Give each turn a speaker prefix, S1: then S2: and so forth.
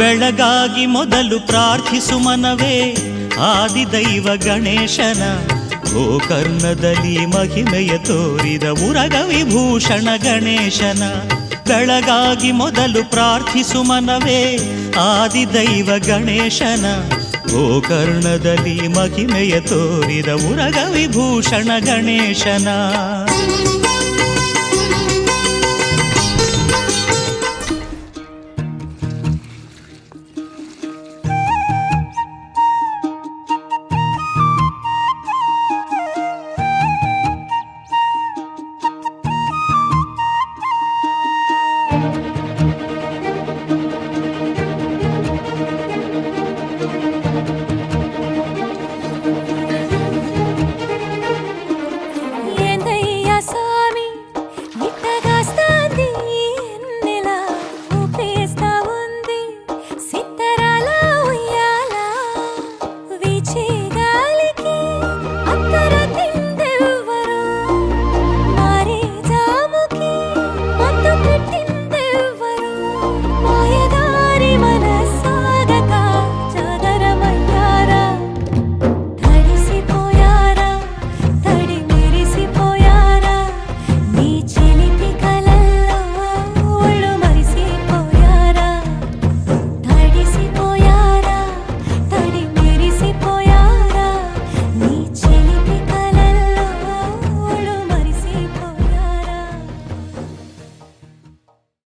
S1: ಬೆಳಗಾಗಿ ಮೊದಲು ಪ್ರಾರ್ಥಿಸು ಮನವೇ ಆದಿದೈವ ಗಣೇಶನ. ಗೋಕರ್ಣದಲ್ಲಿ ಮಹಿಮೆಯ ತೋರಿದ ಉರಗ ವಿಭೂಷಣ ಗಣೇಶನ. ಬೆಳಗಾಗಿ ಮೊದಲು ಪ್ರಾರ್ಥಿಸು ಮನವೇ ಆದಿದೈವ ಗಣೇಶನ. ಗೋಕರ್ಣದಲ್ಲಿ ಮಹಿಮೆಯ ತೋರಿದ ಉರಗ ವಿಭೂಷಣ ಗಣೇಶನ.